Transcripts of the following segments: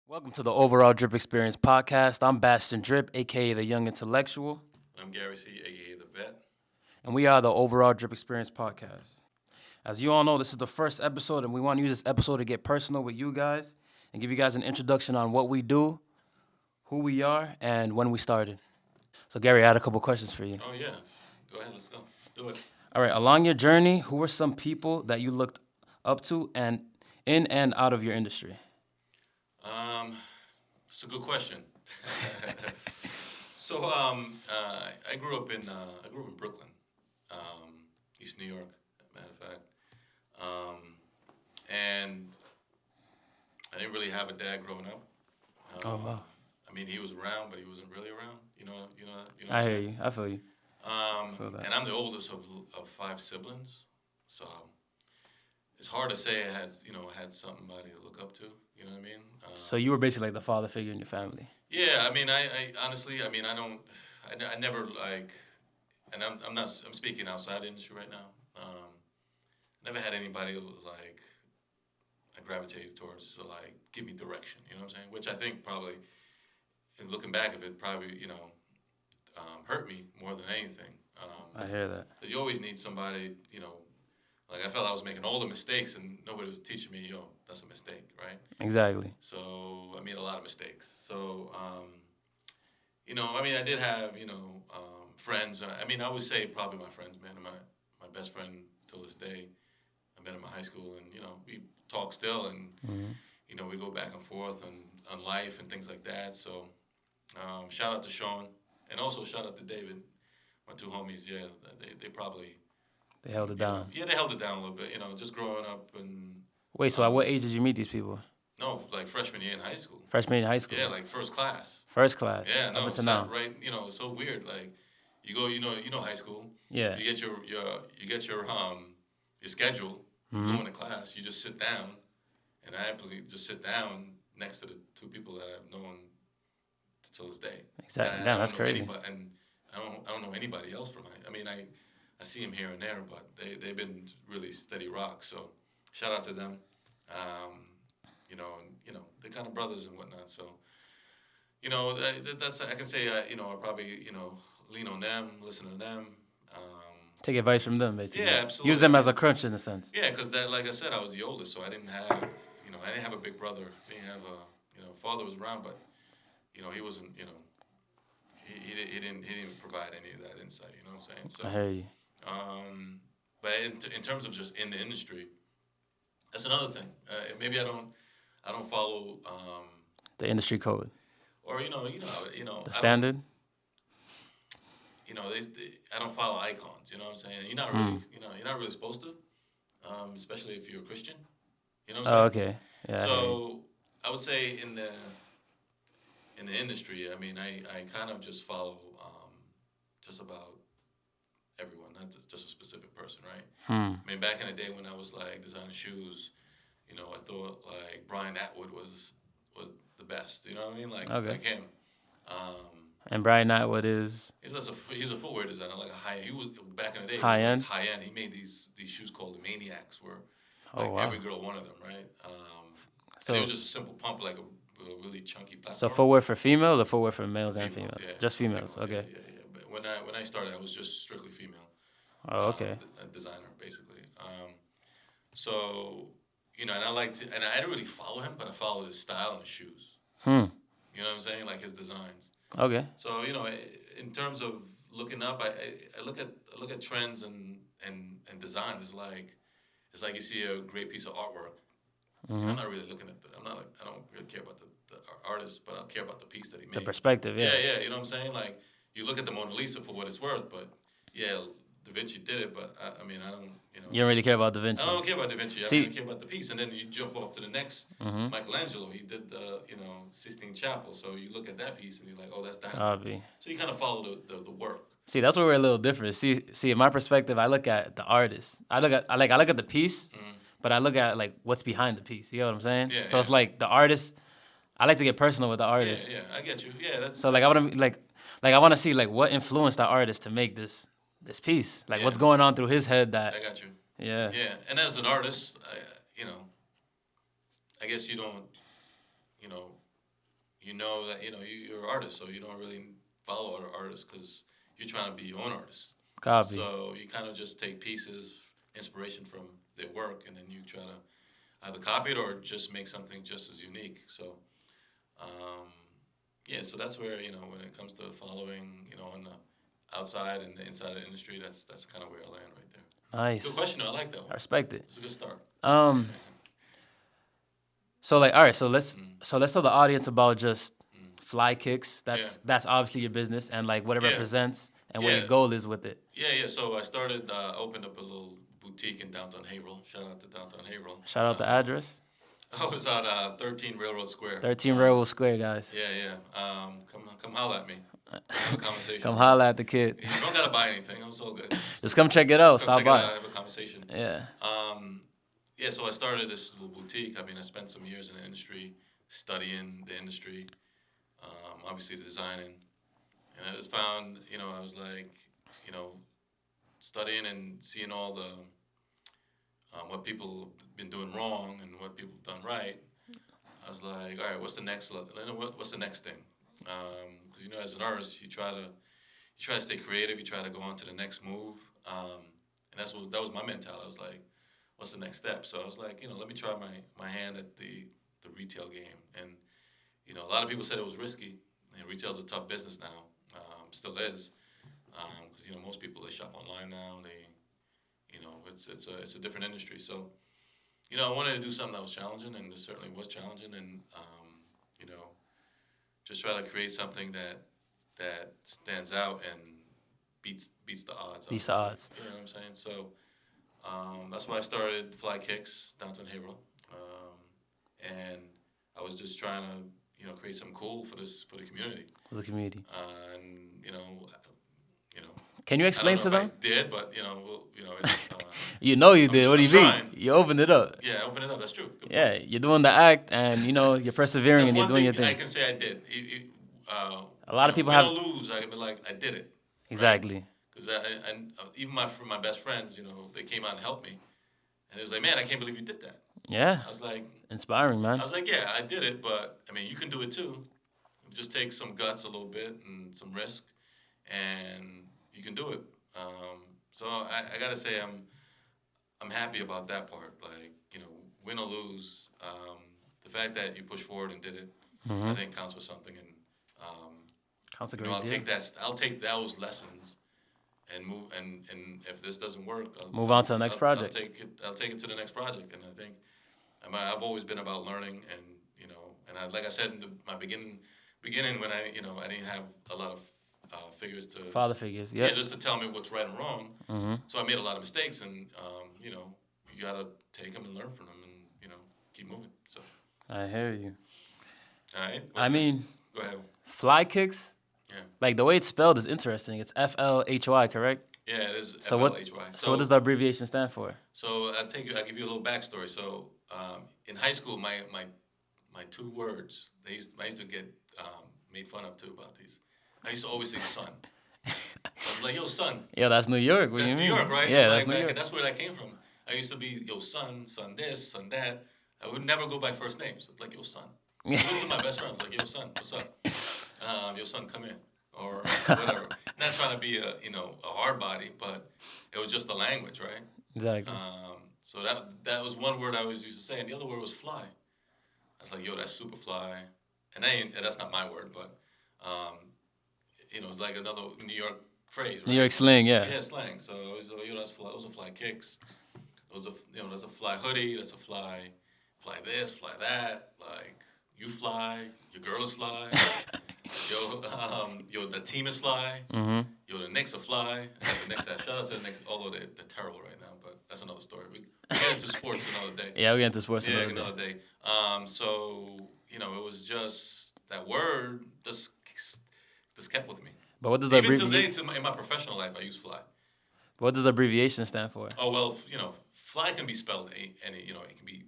Welcome to the Overall Drip Experience podcast. I'm BastienDRÜIP, aka the Young Intellectual, I'm Gary C, aka the Vet. and we are the Overall Drip Experience podcast. As you all know, this is the first episode, and we want to use this episode to get personal with you guys and give you guys an introduction on what we do, who we are, and when we started. So, Gary, I had a couple questions for you. Oh yeah, go ahead, let's go. Let's do it. All right, along your journey, who were some people that you looked up to and in and out of your industry? It's a good question. So I grew up in Brooklyn, East New York, as a matter of fact, and I didn't really have a dad growing up. Oh, wow. I mean, he was around, but he wasn't really around. You know. I hear you. I feel you. Feel that. And I'm the oldest of five siblings, so it's hard to say I had somebody to look up to. You know what I mean? So you were basically like the father figure in your family. Yeah, I mean, I honestly, I mean, I never like, and I'm speaking outside the industry right now. Never had anybody who was like, I gravitated towards to like give me direction. You know what I'm saying? Which I think probably, looking back of it, probably hurt me more than anything. I hear that. Because you always need somebody, like I felt I was making all the mistakes and nobody was teaching me, that's a mistake, right? Exactly. So I made a lot of mistakes. So, I mean, I did have, friends. I mean, I would say probably my friends, man. My best friend till this day. I met him in high school, and we talk still, and we go back and forth on life and things like that. So, shout out to Sean, and also shout out to David, my two homies. Yeah, they probably. They held it down. Yeah, they held it down a little bit. Just growing up and. Wait, so at what age did you meet these people? No, like freshman year in high school. Freshman year in high school? Yeah, like first class. First class? Yeah, no, up it's to now. right. It's so weird. Like, you go, high school. Yeah. You get your schedule. You go into class. You just sit down, and I happily just sit down next to the two people that I've known till this day. Exactly. Damn, that's crazy. And I don't know anybody else from high. I mean, I see them here and there, but they've been really steady rocks. So shout out to them. They're kind of brothers and whatnot. So, that's I can say I probably lean on them, listen to them. Take advice from them, basically. Yeah, absolutely. Use them as a crutch in a sense. Yeah, because like I said, I was the oldest, so I didn't have I didn't have a big brother. I didn't have father was around, but he wasn't he didn't provide any of that insight. You know what I'm saying? So I hear you. But in terms of just in the industry, that's another thing. Maybe I don't follow The industry code. or The standard. I don't follow icons. You know what I'm saying? You're not really you're not really supposed to, especially if you're a Christian. You know what I'm saying? Oh, okay. Yeah. So I would say in the industry, I mean, I kind of just follow just about everyone, not just a specific person, right? I mean, back in the day when I was like designing shoes, I thought like Brian Atwood was the best. You know what I mean? Like him. And Brian Atwood is He's a footwear designer, like a high. He was back in the day. High end. Like high end. He made these shoes called the Maniacs, where wow. every girl wanted them, right? So and it was just a simple pump, like a really chunky platform. So footwear for females or footwear for males and females? Yeah. Just females. Okay. Yeah. But when I started, I was just strictly female. Oh, okay. A designer, basically. So and I liked it, and I didn't really follow him, but I followed his style and his shoes. You know what I'm saying? Like his designs. Okay. So in terms of looking up, I look at trends and design. It's like you see a great piece of artwork. I'm not really looking at I don't really care about the artist, but I care about the piece that he made. The perspective, yeah. Yeah, you know what I'm saying? Like, you look at the Mona Lisa for what it's worth, but yeah, Da Vinci did it, but I mean, I don't, You don't really care about Da Vinci. I don't care about Da Vinci. I care about the piece. And then you jump off to the next, Michelangelo. He did the, Sistine Chapel. So you look at that piece and you're like, oh, that's dynamite. So you kind of follow the work. See, that's where we're a little different. See, in my perspective, I look at the artist. I look at the piece, but I look at like what's behind the piece. You know what I'm saying? Yeah. So it's like the artist. I like to get personal with the artist. Yeah, I get you. Yeah, that's so like I want to I want to see like what influenced that artist to make this piece. Like what's going on through his head that I got you. Yeah. Yeah, and as an artist, I guess you don't, you know, that you're an artist, so you don't really follow other artists because you're trying to be your own artist. Copy. So you kind of just take pieces, inspiration from their work, and then you try to either copy it or just make something just as unique. So, um, yeah, so that's where when it comes to following, on the outside and the inside of the industry, that's kind of where I land right there. Good Nice. question. Though. I like that I one. respect it. It's a good start. Um. So like, all right. So let's Mm, tell the audience about just mm. fly kicks. Yeah, That's obviously your business and like what it yeah, represents and what yeah. your goal is with it. Yeah. So I opened up a little boutique in downtown Haverhill. Shout out to downtown Haverhill. Shout out the address. I was at 13 Railroad Square. 13 Railroad Square, guys. Yeah, yeah. Come holler at me. Come have a conversation. Come holla at the kid. You don't gotta buy anything. It's all good. Just come check it Just out. come Stop check it by. out. Have a conversation. Yeah. Yeah. So I started this little boutique. I mean, I spent some years in the industry, studying the industry, obviously the designing, and I just found, I was like, you know, studying and seeing all the what people have been doing wrong and what people have done right. I was like, all right, what's the next what's the next thing? Because as an artist, you try to stay creative. You try to go on to the next move, and that was my mentality. I was like, what's the next step? So I was like, let me try my hand at the retail game. And a lot of people said it was risky. And retail is a tough business now, still is, because most people they shop online now. It's a different industry. So I wanted to do something that was challenging, and this certainly was challenging, and you know, just try to create something that stands out and beats the odds. Beats the obviously. odds. You know what I'm saying? So that's why I started Fly Kicks downtown Haverhill, and I was just trying to create something cool for the community, For the community. and Can you I explain don't to know if them? I did, but it's, You know you I'm, did. What do I'm you mean? trying. You opened it up. Yeah, open it up. That's true. Good point. Yeah, you're doing the act, and you're persevering That's and you're one doing thing your I thing. can say I did. A lot of people win have or lose, I can be like, I did it. exactly. Because even my best friends, they came out and helped me, and it was like, man, I can't believe you did that. Yeah, I was like, inspiring, man. yeah, I did it, but I mean, you can do it too. Just take some guts a little bit and some risk, and you can do it. So I gotta say, I'm happy about that part. Like, win or lose, the fact that you pushed forward and did it, I think counts for something. And Counts a great I'll deal. take that. I'll take those lessons and move. And if this doesn't work, Move on to the next project. I'll take it to the next project. And I think I've always been about learning. And like I said in my beginning when I didn't have a lot of figures to Father figures. yeah, Yep. just to tell me what's right and wrong. Mm-hmm. So I made a lot of mistakes, and you gotta take them and learn from them, and keep moving. So I hear you. all right. I mean, Go ahead. fly kicks. Yeah. Like the way it's spelled is interesting. It's FLHY, correct? Yeah, it is So what? FLHY. So what does the abbreviation stand for? So I'll give you a little backstory. So in high school, my two words I used to get made fun of too about these. I used to always say son. I was like, yo, son. Yo, that's New York. What That's do you New mean? York, right? Yeah, It's that's like New back, York. and that's where that came from. I used to be, yo, son this, son that. I would never go by first names. Like, yo, son. I went to my best friend. I was like, yo, son, what's up? Yo, son, come in. Or whatever. Not trying to be a hard body, but it was just the language, right? Exactly. So that was one word I always used to say, and the other word was fly. I was like, yo, that's super fly. And that's not my word, but it's like another New York phrase, right? New York slang, yeah. Yeah, slang. So it was like, yo, that's fly. Those are fly kicks. That's a fly hoodie. That's a fly this, fly that. Like you fly, your girl is fly. The team is fly. Mm-hmm. The Knicks are fly. The Knicks, shout out to the Knicks, although they're terrible right now, but that's another story. We get into sports another day. Yeah, we get into sports Yeah, another day. another day. So it was just that word just kept with me. But what does the Even abbreviation? today, in my professional life, I use fly. What does the abbreviation stand for? Oh well, fly can be spelled any. It can be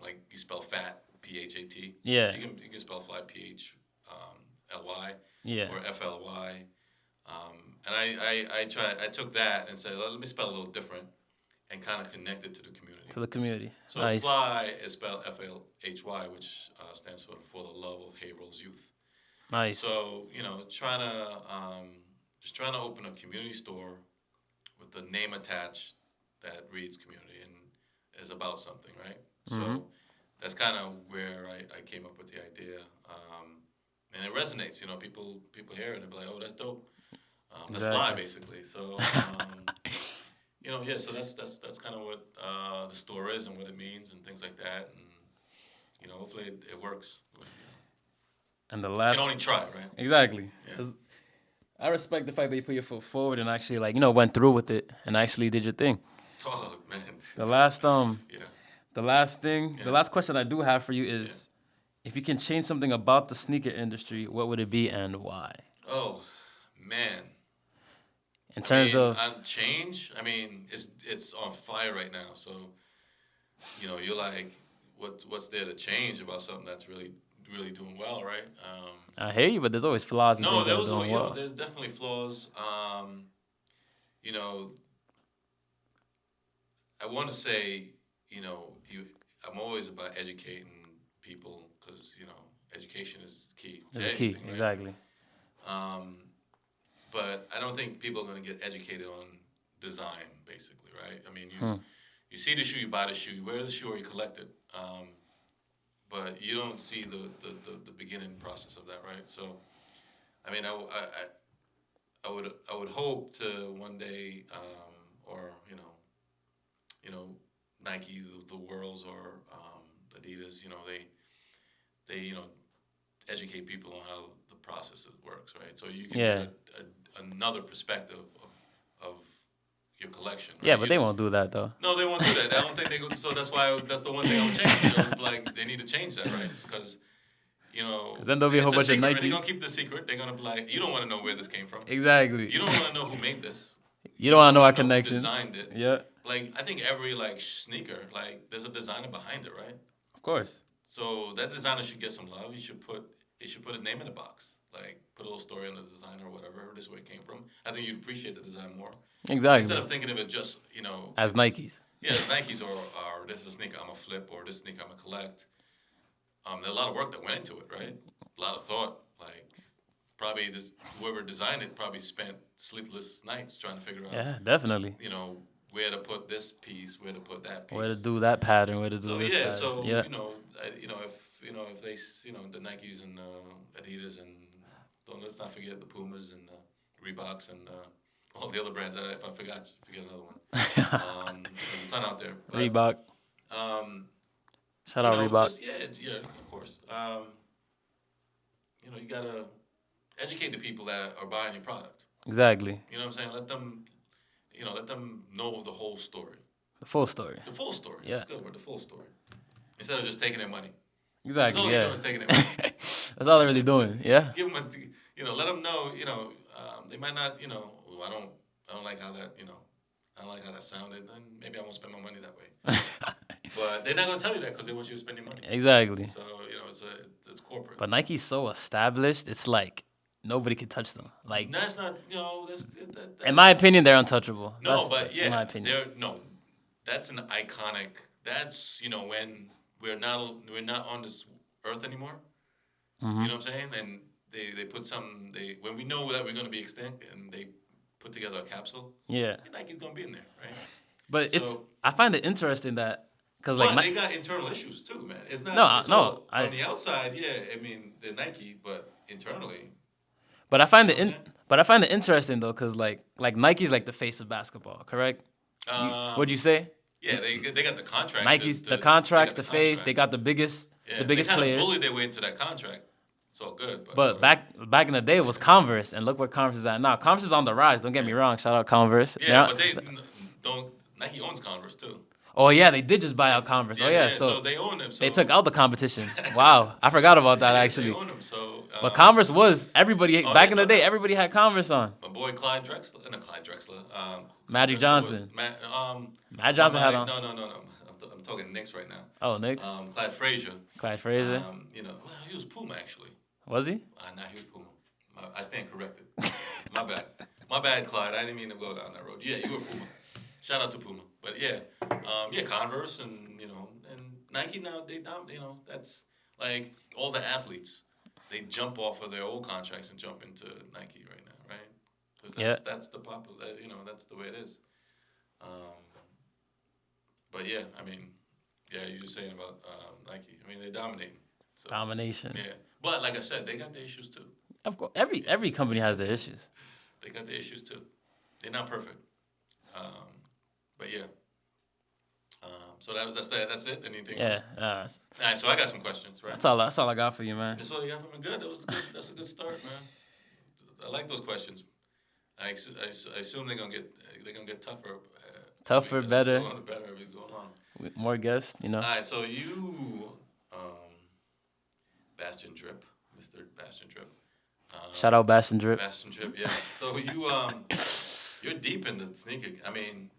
like you spell fat, PHAT. Yeah. You can spell fly PHLY. Yeah. Or FLY. And I took that and said, let me spell it a little different. and kind of connect it to the community. To the community. So Nice. Fly is spelled FLHY, which stands for the love of Haverhill's youth. Nice. So just trying to open a community store with the name attached that reads community and is about something, right? Mm-hmm. So that's kind of where I came up with the idea, and it resonates. People hear it and be like, "Oh, that's dope." That's Fly, basically. So so that's kind of what the store is and what it means and things like that, and hopefully it works. And the You last. can only try, right? Exactly. Yeah. 'Cause I respect the fact that you put your foot forward and actually went through with it and actually did your thing. Oh man. The last Yeah. the last thing, Yeah. the last question I do have for you is, if you can change something about the sneaker industry, what would it be and why? Oh man. In terms of change, it's on fire right now. So, you're like, what's there to change about something that's really really doing well, right? I hear you, but there's always flaws and No, things that are those are doing well. there's definitely flaws. You know, I want to say, I'm always about educating people because education is key to There's a anything, key, right? exactly. But I don't think people are going to get educated on design, basically, right? You see the shoe, you buy the shoe, you wear the shoe, or you collect it. But you don't see the beginning process of that, right? So, I would hope to one day, or Nike, the worlds, or Adidas, they educate people on how the process works, right? So you can get another perspective of your collection. Right? Yeah, but they won't do that though. No, they won't do that. I don't think they go. So that's the one thing I'll change. Like they need to change that, right? Because then there'll be a whole bunch of Nikes. Nikes. They're gonna keep the secret. They're gonna be like, you don't want to know where this came from. Exactly. You don't want to know who made this. You don't want to know our who connections. designed it. Yeah. Like I think every sneaker, there's a designer behind it, right? Of course. So that designer should get some love. He should put his name in the box. Like put a little story on the designer or whatever. This is where it came from. I think you'd appreciate the design more. Exactly. Instead of thinking of it just as Nikes. Yeah, as Nikes or this is a sneaker I'm gonna flip or this sneaker I'm gonna collect. There's a lot of work that went into it, right? A lot of thought. Probably whoever designed it probably spent sleepless nights trying to figure out. Yeah, definitely. Where to put this piece, where to put that piece. Where to do that pattern, where to do this pattern. So yeah. if they the Nikes and Adidas and let's not forget the Pumas and Reeboks and all the other brands. If I forget another one. There's a ton out there. But, Reebok. Shout out Reebok. Yeah, of course. You gotta educate the people that are buying your product. Exactly. You know what I'm saying? Let them know the whole story. The full story. The full story. Yeah. That's good word. The full story. Instead of just taking their money. Exactly. That's all they're doing is taking their money. That's all they're really doing. Yeah. Give them let them know. They might not. I don't like how that. I don't like how that sounded. Then maybe I won't spend my money that way. But they're not gonna tell you that because they want you to spend your money. Exactly. So it's corporate. But Nike's so established. It's like nobody can touch them. Like that's not. In my opinion, they're untouchable. No, but yeah, in my opinion, that's an iconic. That's when we're not on this earth anymore. Mm-hmm. You know what I'm saying? And they put some. When we know that we're gonna be extinct, and they put together a capsule. Yeah. Nike's gonna be in there, right? But I find it interesting that. Because they got internal issues too, man. It's not on the outside. Yeah, they're Nike, but internally. But I find it interesting though, because like Nike's like the face of basketball, correct? What'd you say? Yeah, they got the contract. Nike's the contracts, the face. They got the biggest players. They kind of bullied their way into that contract. It's all good. But back in the day, it was Converse, and look where Converse is at now. Converse is on the rise. Don't get me wrong. Shout out Converse. Yeah, but they don't. Nike owns Converse too. Oh yeah, they did just buy out Converse. So they own them. So. They took out the competition. Wow, I forgot about that actually. They own them. So. But Converse was everybody back in the day. Everybody had Converse on. My boy Clyde Drexler, not Clyde Drexler. Magic Johnson. Magic Johnson had on. No. I'm talking Knicks right now. Oh, Knicks. Clyde Frazier. Clyde Frazier. He was Puma actually. Was he? Nah, he was Puma. I stand corrected. My bad, Clyde. I didn't mean to go down that road. Yeah, you were Puma. Shout out to Puma. But yeah, Converse and and Nike now that's like all the athletes. They jump off of their old contracts and jump into Nike right now, right? Because Yeah. that's the popular, that's the way it is. Um, but yeah, I mean, yeah, you were saying about Nike. I mean, they dominate. So Domination. yeah, but like I said, they got their issues too. Of course, every company has their issues. They got their issues too. They're not perfect. Um, but yeah. So that's it. Anything Yeah, else? All right. So I got some questions, right? that's all I got for you, man. That's all you got for me. Good. That was good. That's a good start, man. I like those questions. I assume they're gonna get tougher. Tougher, as we better, go on, better as we go on. with more guests, All right. So you, BastienDRÏP, Mr. BastienDRԻP. Shout out BastienDRÜP. BastienDRÜP, yeah. So you're deep in the sneaker. I mean,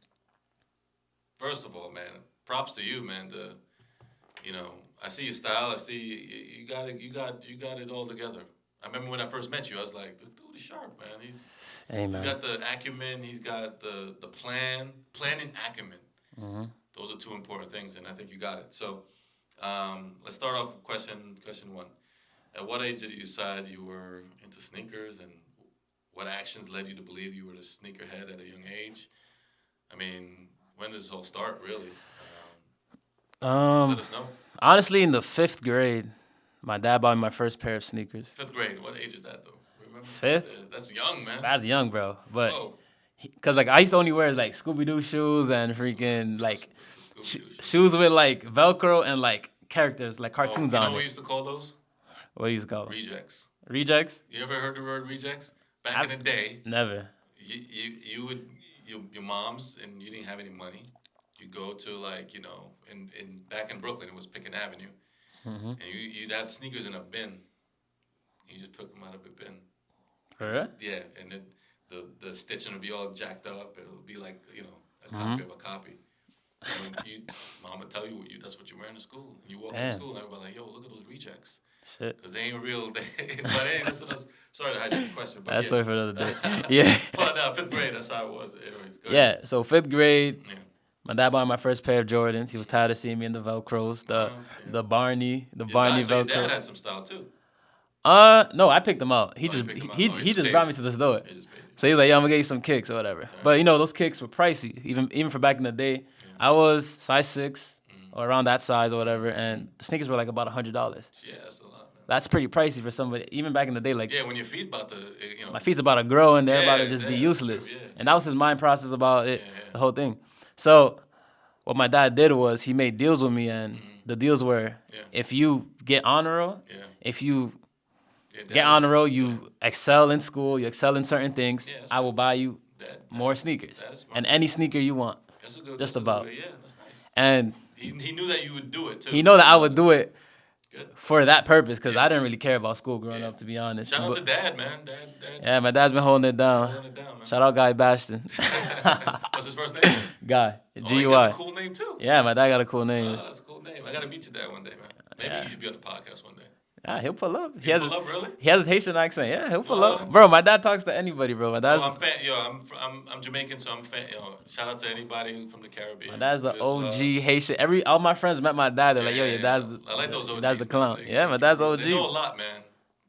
first of all, man, props to you, man. I see your style. I see you got it. You got it all together. I remember when I first met you, I was like, this dude is sharp, man. He's got the acumen. He's got the planning acumen. Mm-hmm. Those are two important things, and I think you got it. So let's start off with question one. At what age did you decide you were into sneakers, and what actions led you to believe you were a sneakerhead at a young age? I mean, when did this all start, really? Let us know. Honestly, in the 5th grade, my dad bought me my first pair of sneakers. 5th grade. What age is that, though? Remember? 5th? That's young, man. That's young, bro. But Whoa. because like I used to only wear like Scooby Doo shoes and freaking like It's a Scooby-Doo shoe. shoes with like Velcro and like characters like cartoons you know on what we it. used to call those? What do you call them? Rejects. Rejects? You ever heard the word rejects? Back in the day, Never. you would your mom's and you didn't have any money. You go to like in back in Brooklyn it was Pickett Avenue, Mm-hmm. and you'd have sneakers in a bin. You just pick them out of a bin. For real? Yeah, and then the stitching would be all jacked up. It would be like a copy of a copy. And mom would tell you that's what you're wearing to school. And you walk into school and everybody like, yo, look at those rejects. Shit. Because they ain't real. But hey, sorry to hijack the question. But That's story for another day. Yeah. But 5th grade, that's how it was. Anyways, go ahead. Yeah. So 5th grade, Yeah. my dad bought me my first pair of Jordans. He was tired of seeing me in the Velcros, the Barney Velcro. So your dad had some style too. No, I picked them out. He Oh, you picked them out. he Oh, he just just brought paid me to the store. He just paid you. So he's like, "Yo, I'm gonna get you some kicks or whatever." But those kicks were pricey, even for back in the day. I was size 6 or around that size or whatever, and the sneakers were like about $100. Yeah, that's a lot, man. That's pretty pricey for somebody, even back in the day. Like Yeah, when your feet about to, my feet's about to grow and they're about to just be that's useless. true, yeah. And that was his mind process about it, Yeah. the whole thing. So what my dad did was he made deals with me, and the deals were if you get honor roll, if you get on the road, you excel in school, you excel in certain things, I will buy you more sneakers. And any sneaker you want. That's a good, Just that's a about. good way. Yeah, that's nice. And He knew that you would do it too. he know that I would do it Good. for that purpose because I didn't really care about school growing up, to be honest. Shout out But- to Dad, man. Dad. yeah, my dad's been holding it down. Holding it down, man. Shout out Guy Bastien. What's his first name? Guy. Oh, he GUI. got a cool name too. Yeah, my dad got a cool name. Oh, that's a cool name. I gotta meet your dad one day, man. Maybe he should be on the podcast one day. Yeah, he'll pull up. He pull up, really? He has his Haitian accent. Yeah, he'll pull What? up. Bro, my dad talks to anybody, bro. My dad's I'm Jamaican, so I'm fan. Shout out to anybody from the Caribbean. my dad's the Good OG Haitian. All my friends met my dad. They're like, yo, your dad's the, I like those OGs. that's the man. clown. Yeah, my dad's OG. They know a lot, man.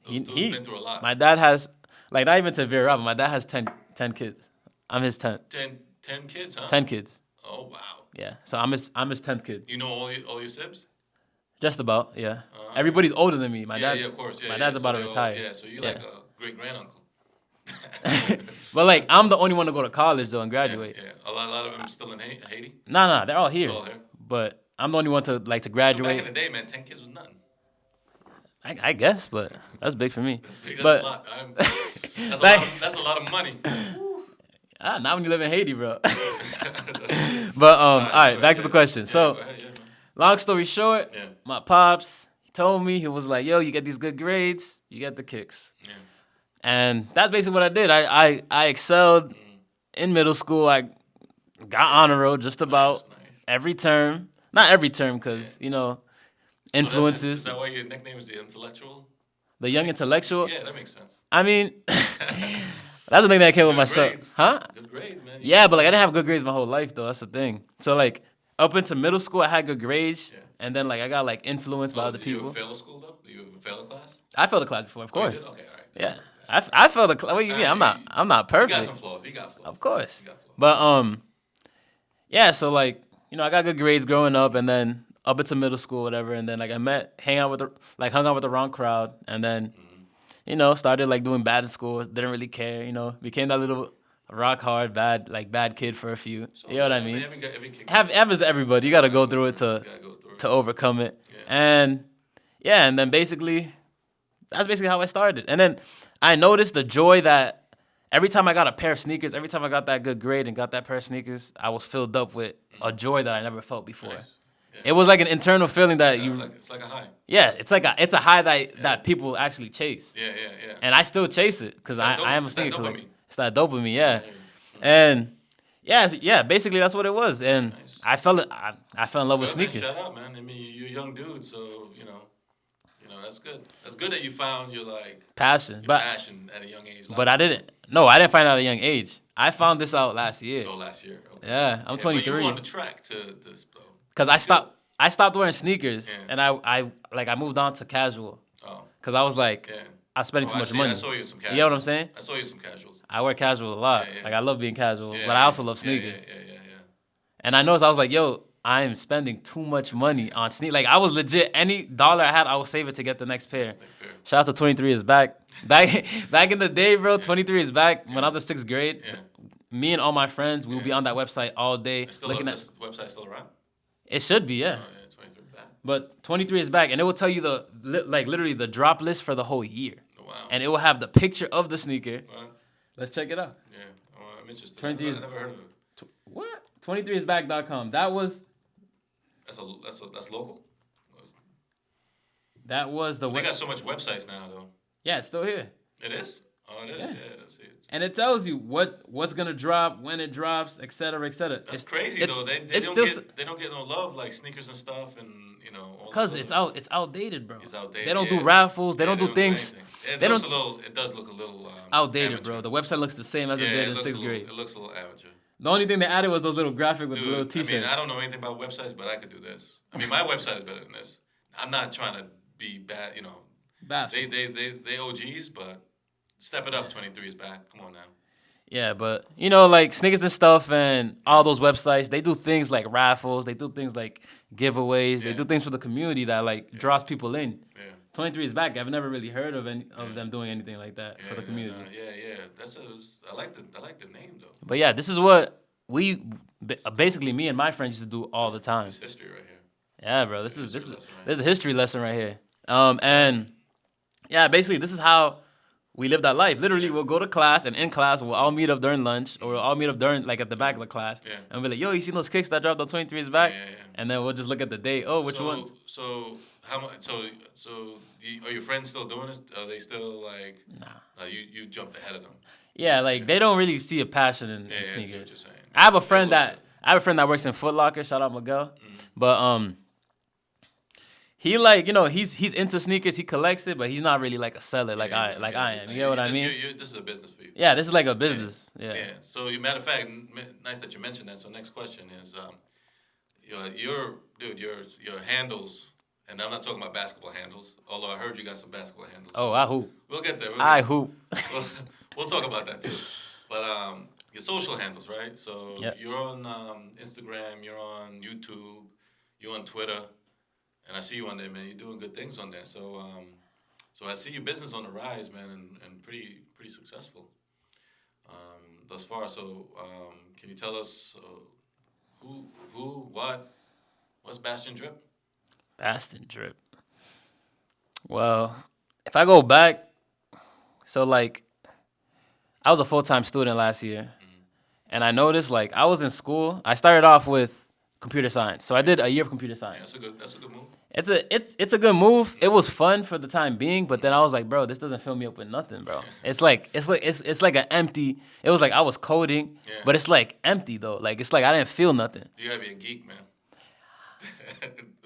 Those dudes been through a lot. My dad has, like, not even to veer up, my dad has 10 kids. I'm his 10th. 10 kids, huh? 10 kids. Oh wow. Yeah. So I'm his 10th kid. You know all your sibs? Just about, yeah. Everybody's older than me. My Yeah, dad's, of course. Yeah, my dad's so about to they all- retire. Yeah, so you're like a great granduncle. But like, I'm the only one to go to college though and graduate. Yeah. A lot of them still in Haiti. Nah, they're all here. All here. But I'm the only one to Back graduate. in the day, man, 10 kids was nothing. I guess, but that's big for me. That's But a lot. Like- That's a lot of money. not when you live in Haiti, bro. But all right, back to the question. So, Go ahead, yeah, man. long story short, Yeah. my pops he told me, he was like, "Yo, you get these good grades, you get the kicks." Yeah. And that's basically what I did. I excelled in middle school. I got honor roll just about Nice. every term. Not every term, because influences. Is that why your nickname is the intellectual? The young intellectual. Yeah, that makes sense. I mean, That's the thing that came with Good myself. grades. Huh? Good grades, man. Yeah, but like I didn't have good grades my whole life though. That's the thing. So like up into middle school, I had good grades, Yeah. and then like I got like influenced by other Did you people. ever fail a school though? Did you ever fail a class? I failed the class before, of Oh, you course. did? Okay, all right. Yeah, Yeah. I failed the class. What do you mean? I'm not You got perfect. some flaws. You got flaws. Of course. You got flaws. But yeah. So like I got good grades growing up, and then up into middle school, whatever, and then like hung out with the wrong crowd, and then started like doing bad in school. Didn't really care. Became that little rock hard bad kid for a few. So, You know what I yeah, mean? every kid Happens to everybody. You got to go goes through it You gotta go through it. to overcome it. Yeah. And yeah, and then basically that's basically how I started. And then I noticed the joy that every time I got a pair of sneakers, every time I got that good grade and got that pair of sneakers, I was filled up with a joy that I never felt before. Nice. Yeah. It was like an internal feeling that It's like a high. yeah, it's a high that people actually chase. Yeah. And I still chase it because I am a It's that sneaker dopamine. collector. It's that dopamine, yeah. Yeah. And yeah, basically that's what it was. And Nice. I fell in love with Good, man. sneakers. Shout out, man. I mean, you're a young dude, so that's good. That's good that you found your Passion. passion at a young age. But I didn't find out at a young age. I found this out last year. Oh, last year. Okay. Yeah, I'm 23. But you were on the track to Cause I stopped wearing sneakers, Yeah. and I moved on to casual. Oh, Cause I was like, yeah. I'm spending too I much see. money. I saw you in some casuals. You know what I'm saying? I saw you in some casuals. I wear casual a lot. Yeah. Like I love being casual, Yeah, but I also love yeah, sneakers. Yeah. And I noticed I was like, yo, I am spending too much money on sneakers. Like I was legit, any dollar I had, I would save it to get the next pair. Shout out to 23 is back. Back in the day, bro. 23 is back. When I was in sixth grade, Yeah. me and all my friends, we would be on that website all day It's still looking the at. website still around? It should be, yeah. Oh, yeah, 23 back. But 23 is back, and it will tell you literally the drop list for the whole year, Oh, wow. and it will have the picture of the sneaker. Well, Let's check it out. yeah. Oh, I'm interested. 23 I is- never heard of it. What? 23isback.com. That was That's local. the They got so much websites now, though. Yeah, it's still here, It is. Oh, it is. Yeah. Yeah. Let's see. and it tells you what's gonna drop, when it drops, etc., etc. That's crazy though. They it's don't still get they don't get no love like sneakers and stuff, and all because those it's other- it's outdated, bro. It's outdated. They don't yeah. do raffles. They Yeah, don't do things. anything. they don't- It does look a little Outdated, amateur. bro. The website looks the same as it Yeah, did it in looks sixth grade. It looks a little amateur. The only thing they added was those little graphic with the little Dude, T-shirt. I don't know anything about websites, but I could do this. I mean, my website is better than this. I'm not trying to be bad. Bastard. They OGs, but step it up. 23 is back. Come on now. Yeah, but like sneakers and stuff and all those websites, they do things like raffles, they do things like giveaways, they Yeah. do things for the community that like draws people in. Yeah. 23 is back. I've never really heard of any of them doing anything like that for the Yeah, community. nah, yeah. I like the name though. But yeah, this is what basically me and my friends used to do all the time. It's history right here. Yeah, bro. This History is lesson right this is a history lesson right here. And yeah, basically this is how we live that life. Literally, we'll go to class, and in class, we'll all meet up during lunch, or we'll all meet up during, like, at the back of the class. Yeah. And we'll be like, yo, you seen those kicks that dropped on 23 is back? Yeah. And then we'll just look at the date. Oh, which ones? So how much? Are your friends still doing this? Are they still like? Nah. You jumped ahead of them. Yeah, like, they don't really see a passion in Yeah, I see what sneakers. you're saying. I have a They're friend closer. that works in Foot Locker. Shout out Miguel. But he like he's into sneakers. He collects it, but he's not really like a seller like I am. You know what I mean? This is a business for you. Yeah, this is like a business. Yeah. Yeah. So, matter of fact, nice that you mentioned that. So, next question is, your handles, and I'm not talking about basketball handles. Although I heard you got some basketball handles. Oh, I hoop. We'll get there. I hoop. We'll talk about that too. But your social handles, right? So Yep. you're on Instagram, you're on YouTube, you're on Twitter, and I see you on there, man. You're doing good things on there. So I see your business on the rise, man, and pretty successful thus far. So can you tell us what's BastienDRÏP? BastienDRԻP. Well, if I go back, so like, I was a full-time student last year, and I noticed like I was in school. I started off with computer science, so I did a year of computer Yeah, science. that's a good move. It's a good move. It was fun for the time being, but then I was like, bro, this doesn't fill me up with nothing, bro. It's like an empty. It was like I was coding, Yeah. but it's like empty though. Like it's like I didn't feel nothing. You gotta be a geek, man.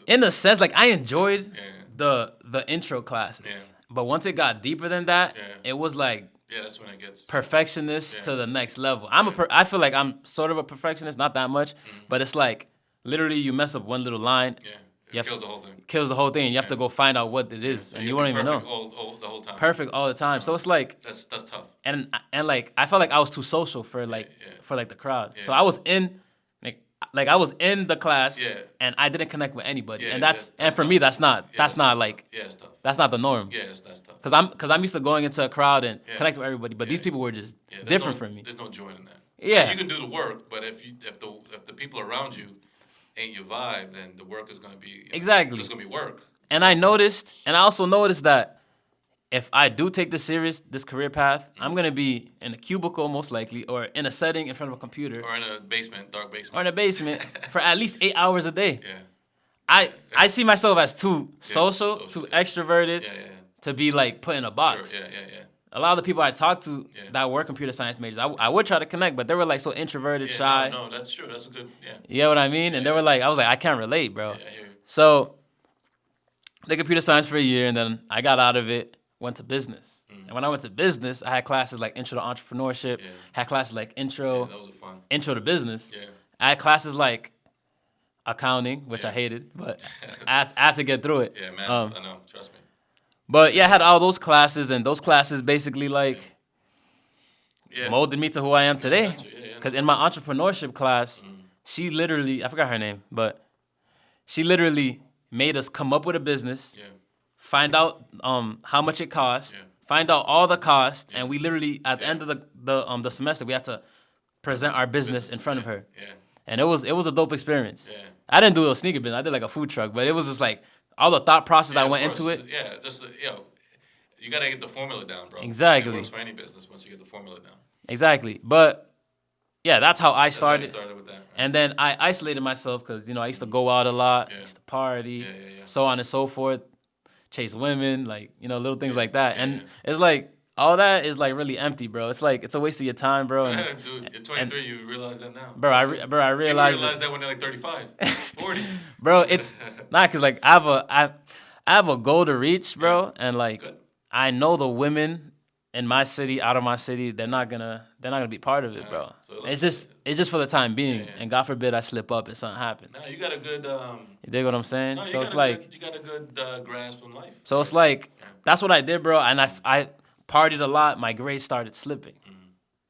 In the sense, like I enjoyed Yeah. the intro classes, Yeah. but once it got deeper than that, Yeah. it was like Yeah, that's when it gets perfectionist to the next level. I feel like I'm sort of a perfectionist, not that much, but it's like literally you mess up one little line, it kills the whole thing. Kills the whole thing. And you have to go find out what it is, So and you won't even know. All the whole time. Perfect all the time. So it's like that's tough. And like I felt like I was too social for like the crowd. So I was in like I was in the class and I didn't connect with anybody. And that's for tough. me that's not it's tough. That's not the norm. Yeah, that's tough. Cuz I'm used to going into a crowd and connecting with everybody, but these people were just different from me. There's no joy in that. Yeah. You can do the work, but if the people around you ain't your vibe, then the work is going to be exactly. It's going to be work. And I also noticed that if I do take this serious, this career path, I'm going to be in a cubicle most likely or in a setting in front of a computer. Or in a basement, dark basement. Or in a basement for at least 8 hours a day. Yeah. I see myself as too social, too extroverted to be like put in a box. Sure. Yeah. A lot of the people I talked to that were computer science majors, I would try to connect, but they were like so introverted, shy. No, that's true. That's a good, You know what I mean? And they were like, I was like, I can't relate, bro. Yeah, I hear you. So, did computer science for a year, and then I got out of it, went to business. And when I went to business, I had classes like Intro to Entrepreneurship, had classes like Intro to Business. Yeah. I had classes like accounting, which I hated, but I had to get through it. Yeah, man, I know. Trust me. But yeah, I had all those classes, and those classes basically like molded me to who I am today. Because in my entrepreneurship class, she literally, I forgot her name, but she literally made us come up with a business, find out how much it cost, find out all the costs, and we literally at the end of the semester we had to present our business in front of her. Yeah. And it was a dope experience. Yeah. I didn't do a sneaker business. I did like a food truck, but it was just like all the thought process that went into it. Yeah, just you gotta get the formula down, bro. Exactly. It works for any business once you get the formula down. Exactly. But yeah, that's how I started. That's how you started with that. Right? And then I isolated myself because I used to go out a lot, I used to party, so on and so forth, chase women, like little things like that. And it's like all that is like really empty, bro. It's like it's a waste of your time, bro. And, dude, you're 23. You realize that now, bro. I realized. People realize that when they're like 35, 40. Bro, it's not because like I have a goal to reach, bro, and like I know the women in my city, out of my city, they're not gonna be part of it, bro. So it's just for the time being, and God forbid I slip up and something happens. No, you got a good. You dig what I'm saying? No, so it's like you got a good grasp on life. So it's like that's what I did, bro, and I partied a lot. My grades started slipping.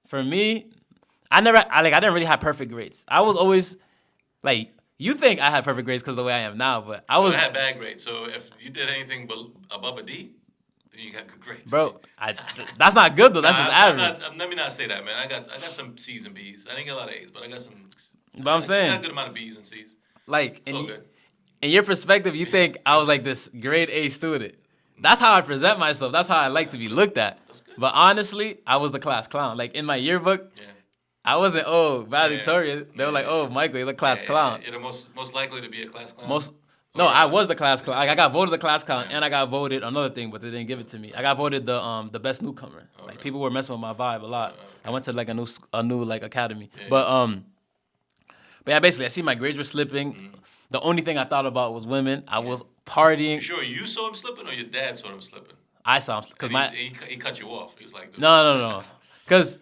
For me, I didn't really have perfect grades. I was always like, you think I had perfect grades because of the way I am now, but I had bad grades. So if you did anything above a D, then you got good grades. Bro, that's not good though. That's just average. Let me not say that, man. I got some C's and B's. I didn't get a lot of A's, but I got some. But I'm saying, I got a good amount of B's and C's. Like, it's all good. In your perspective, you think I was like this grade A student. That's how I present myself. That's how I like to be looked at. But honestly, I was the class clown. Like in my yearbook, I wasn't valedictorian. They were like, oh, Michael, you're the class clown. You're the most likely to be a class clown. No, I was the class clown. Like, I got voted the class clown, and I got voted another thing, but they didn't give it to me. I got voted the best newcomer. Like people were messing with my vibe a lot. I went to like a new like academy. But yeah, basically, I see my grades were slipping. The only thing I thought about was women. I was partying. You sure you saw him slipping or your dad saw him slipping? I saw him because he cut you off. He was like, dude. No, because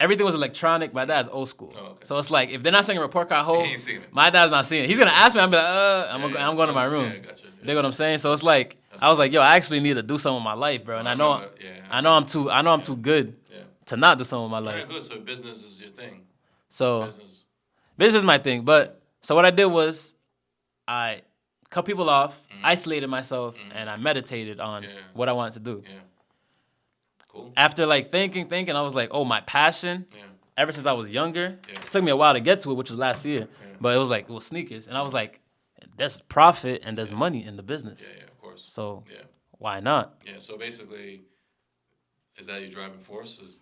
everything was electronic. My dad's old school, so it's like if they're not sending a report card home, my dad's not seeing it. He's gonna ask me. I'm like, I'm going to my room. Gotcha. You know what I'm saying? So it's like I was like, yo, I actually need to do something with my life, bro. And I know I'm too good to not do something with my life. Very good. So business is your thing. So business is my thing. But so what I did was I cut people off, isolated myself, and I meditated on what I wanted to do. Yeah. Cool. After like thinking, I was like, oh, my passion, ever since I was younger, it took me a while to get to it, which was last year, but it was sneakers. And I was like, there's profit and there's money in the business. Yeah, of course. So why not? Yeah, so basically, is that your driving force? Is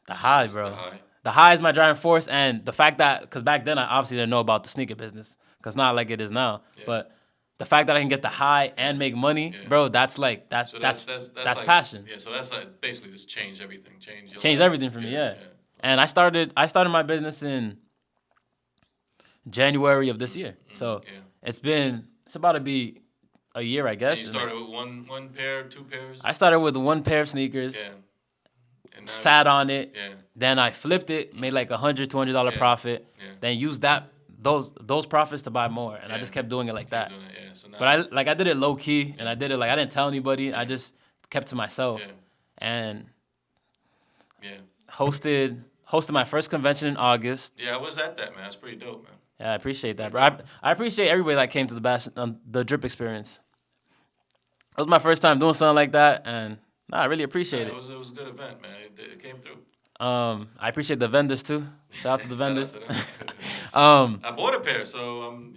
the high, bro. The high? The high is my driving force, and the fact that, because back then I obviously didn't know about the sneaker business, because not like it is now, but the fact that I can get the high and make money, bro, that's passion. Yeah, so that's like basically just change everything. Change everything for me, And I started my business in January of this year. So it's about to be a year, I guess. And you started with one pair, two pairs? I started with one pair of sneakers. Yeah. sat on it. Yeah. Then I flipped it, made like $100-$200 profit. Yeah. Then used those profits to buy more, and I just kept doing it like that. Yeah. So now, But I did it low key, and I did it like I didn't tell anybody. I just kept to myself, and hosted my first convention in August. Yeah, I was at that, man. That's pretty dope, man. Yeah, I appreciate that, bro. I appreciate everybody that came to the DRÜP experience. It was my first time doing something like that, and I really appreciate it. It was a good event, man. It came through. I appreciate the vendors too. Shout out to the vendors. Shout out to them. I bought a pair, so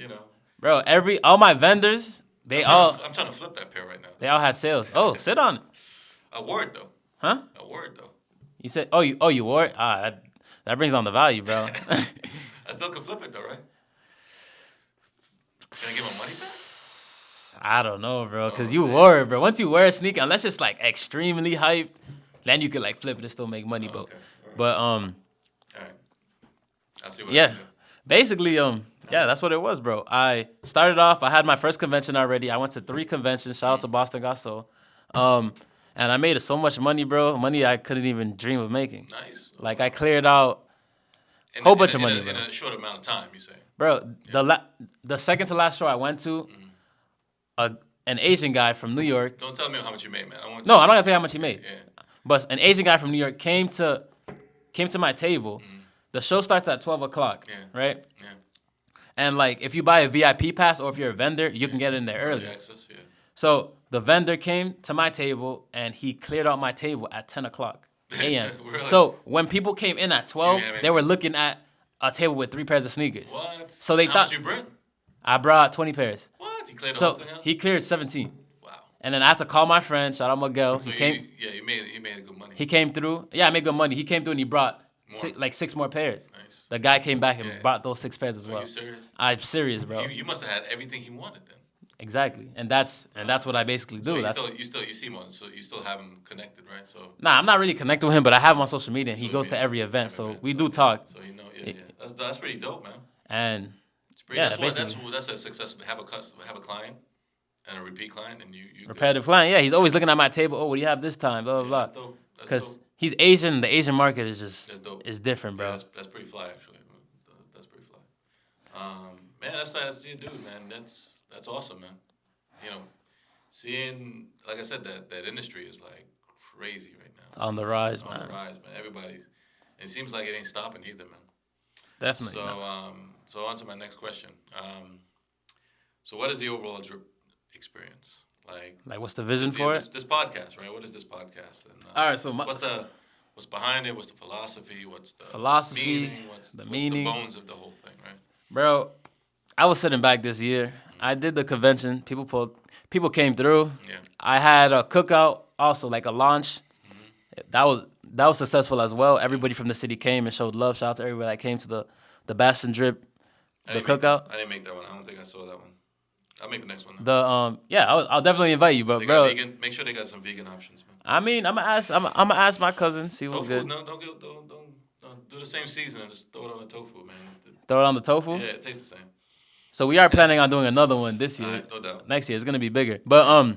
bro, all my vendors, I'm trying to flip that pair right now. They all had sales. Oh, sit on it. I wore it though. Huh? I wore it though. You said, you wore it? That brings down the value, bro. I still can flip it though, right? Can I get my money back? I don't know, bro, because you wore it, bro. Once you wear a sneaker, unless it's like extremely hyped, then you could like flip it and still make money, Okay. But all right. I'll see what I can do. Basically, that's what it was, bro. I started off, I had my first convention already. I went to 3 conventions. Shout out to Boston Gasso. And I made so much money, bro. Money I couldn't even dream of making. Nice. Like I cleared out a whole bunch of money, in a short amount of time, you say? Bro, the second to last show I went to, an Asian guy from New York. Don't tell me how much you made, man. I'm not gonna tell you how much he made. Yeah. But an Asian guy from New York came to my table. The show starts at 12 o'clock, right? Yeah. And like, if you buy a VIP pass or if you're a vendor, you can get in there early. Access, yeah. So the vendor came to my table and he cleared out my table at 10 o'clock a.m. Really? So when people came in at 12, they were looking at a table with 3 pairs of sneakers. What? So they How thought much you bring? I brought 20 pairs. What? He cleared the So whole thing out? he cleared 17. Wow. And then I had to call my friend, shout out Miguel. So he made good money. He came through. Yeah, I made good money. He came through and he brought 6 more pairs. Nice. The guy came back and brought those 6 pairs as well. Are you serious? I'm serious, bro. You must have had everything he wanted then. Exactly, and that's what I basically do. So you see him on, so you still have him connected, right? So nah, I'm not really connected with him, but I have him on social media, and he goes to every event, so we do talk. So that's pretty dope, man. And that's a success. Have a client and a repeat client, and you repetitive client. Yeah, he's always looking at my table. Oh, what do you have this time? Blah blah blah. Because he's Asian, and the Asian market is just is different, bro. Yeah, that's pretty fly, actually. That's pretty fly. Man, that's dude, man. That's awesome, man. Seeing, like I said, that industry is like crazy right now. It's on the rise, man. On the rise, man. Everybody's. It seems like it ain't stopping either, man. Definitely. So on to my next question. So what is the overall DRÜP experience like? Like, what's the vision for it? This podcast, right? What is this podcast? And, all right, so what's behind it? What's the philosophy? What's the meaning? What's the bones of the whole thing, right? Bro, I was sitting back this year. I did the convention. People came through. Yeah. I had a cookout also, like a launch. That was successful as well. Everybody from the city came and showed love. Shout out to everybody that came to the BastienDRÜP, cookout. I didn't make that one. I don't think I saw that one. I'll make the next one. I'll definitely invite you, but they bro, vegan, make sure they got some vegan options, man. I mean, I'm gonna ask my cousin, see what's good. No, don't do the same season and just throw it on the tofu, man. Throw it on the tofu? Yeah, it tastes the same. So we are planning on doing another one this year. Right, no doubt. Next year it's gonna be bigger. But I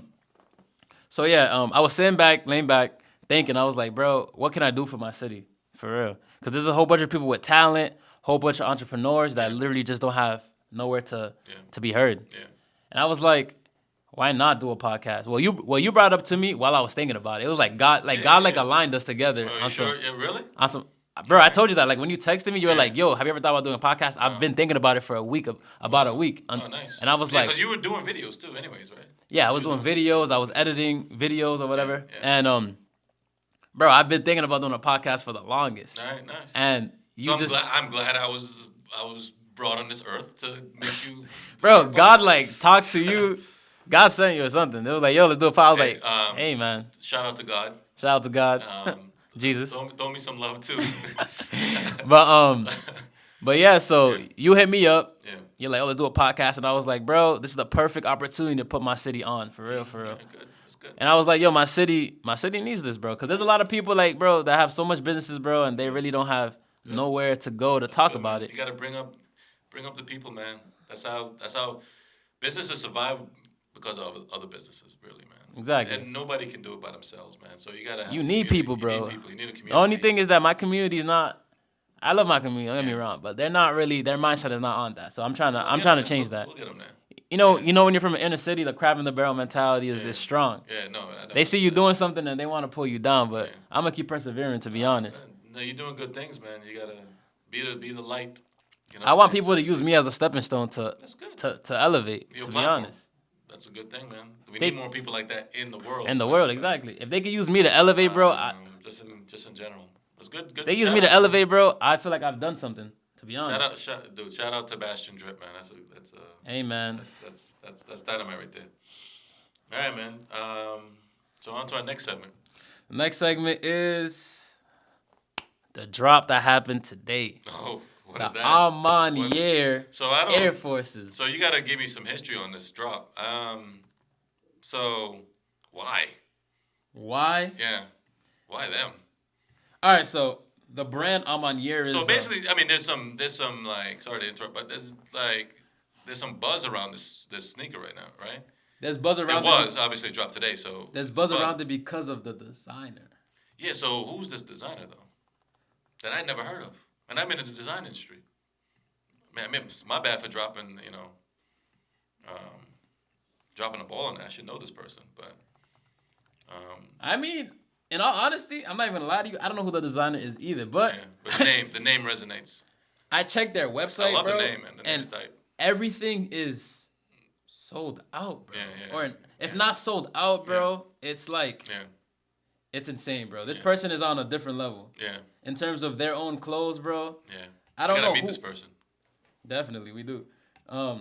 was sitting back, laying back, thinking. I was like, bro, what can I do for my city, for real? Because there's a whole bunch of people with talent, whole bunch of entrepreneurs that literally just don't have nowhere to be heard. Yeah. And I was like, why not do a podcast? Well, you brought it up to me while I was thinking about it. It was like God aligned us together. Are you sure? Yeah, really? Bro, I told you that. Like when you texted me, you were like, "Yo, have you ever thought about doing a podcast?" I've been thinking about it for a week. About a week. Oh, nice. And I was like, because you were doing videos too, anyways, right? Yeah, I was doing videos. I was editing videos or whatever. Yeah. And bro, I've been thinking about doing a podcast for the longest. All right, nice. And I'm glad I was brought on this earth to make you. Bro, God talked to you. God sent you or something. It was like, yo, let's do a podcast. I was like, hey man. Shout out to God. Shout out to God. Jesus. Throw me some love too. But yeah, so you hit me up. Yeah. You're like, oh, let's do a podcast. And I was like, bro, this is the perfect opportunity to put my city on, for real, for real. Yeah, good. That's good. And I was like, yo, my city needs this, bro. Because there's a lot of people like, bro, that have so much businesses, bro, and they really don't have nowhere to go to talk about it. You got to bring up the people, man. That's how businesses survive because of other businesses, really, man. Exactly. And nobody can do it by themselves, man. So you gotta have You a need community. people, bro. You need people. You need a community. The only thing is that my community is not. I love my community. Don't get me wrong, but they're not really. Their mindset is not on that. So I'm trying to change that. We'll get them there. You know when you're from an inner city, the crab in the barrel mentality is strong. Yeah, no. They see you doing something and they want to pull you down, but I'm gonna keep persevering. To be honest. No, you're doing good things, man. You gotta be the light. You know I want people to use me as a stepping stone to elevate. Your to platform. be honest. That's a good thing, man. We need more people like that in the world. In the world, exactly. If they could use me to elevate, bro. Just in general. That's good. Good. They use me to elevate, bro. I feel like I've done something. To be honest. Shout out to BastienDRÏP, man. That's hey, man. That's dynamite right there. All right, man. So on to our next segment. The next segment is the drop that happened today. Oh, what is that? Armanier Air Forces. So you gotta give me some history on this drop. So why? Why? Yeah. Why them? All right, so the brand Armanier is. So basically, I mean, there's some like, sorry to interrupt, but there's some buzz around this sneaker right now, right? There's buzz around. Obviously dropped today, so there's buzz around it because of the designer. Yeah, so who's this designer though? That I never heard of, and I'm in the design industry. Man, I mean, it's my bad for dropping, dropping the ball on that. I should know this person, but. I mean, in all honesty, I'm not even gonna lie to you. I don't know who the designer is either, but the name resonates. I checked their website, I love bro, the name, man. The name is tight. Everything is sold out, bro. Yeah. Or if not sold out, bro, it's like it's insane, bro. This person is on a different level. Yeah. In terms of their own clothes, bro. Yeah. I don't know. Meet this person. Definitely, we do. I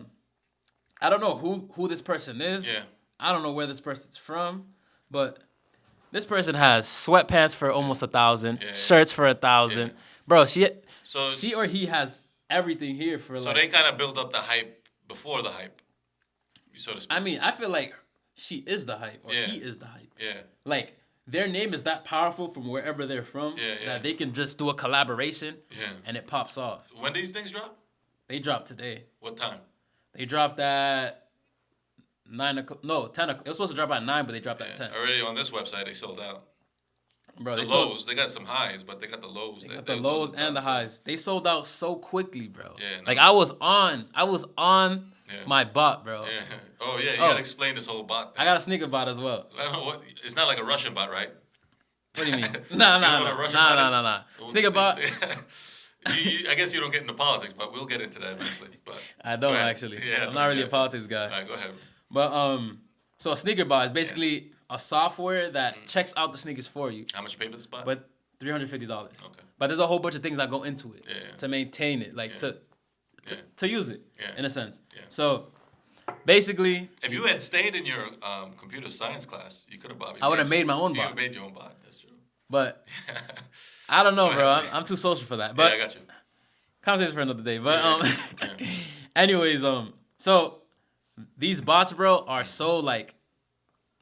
don't know who this person is. Yeah. I don't know where this person's from, but this person has sweatpants for almost 1,000, shirts for 1,000, bro. She or he has everything here for. So they kind of build up the hype before the hype, so to speak. I mean, I feel like she is the hype, or he is the hype. Yeah. Like their name is that powerful from wherever they're from that they can just do a collaboration. And it pops off. When these things drop? They dropped today. What time? They dropped at 9 o'clock. No, 10 o'clock. It was supposed to drop at 9, but they dropped at 10. Already on this website, they sold out. Bro, the lows, they got some highs, but they got the lows. They got the lows and the highs. They sold out so quickly, bro. Yeah, no. Like I was on my bot, bro. Yeah. Oh yeah, you gotta explain this whole bot thing. I got a sneaker bot as well. I don't know what. It's not like a Russian bot, right? What do you mean? Nah. Sneaker bot. I guess you don't get into politics, but we'll get into that eventually. But I don't actually. Yeah, I'm not really a politics guy. All right, go ahead. But so a sneaker bot is basically a software that checks out the sneakers for you. How much you pay for this bot? But $350. Okay. But there's a whole bunch of things that go into it to maintain it, like to use it in a sense. Yeah. So basically, if you had stayed in your computer science class, you could have probably. I would have made my own bot. You would have made your own bot. That's true. But I don't know, bro. I'm too social for that. But I got you. Conversation for another day. But anyways, so these bots, bro, are so like,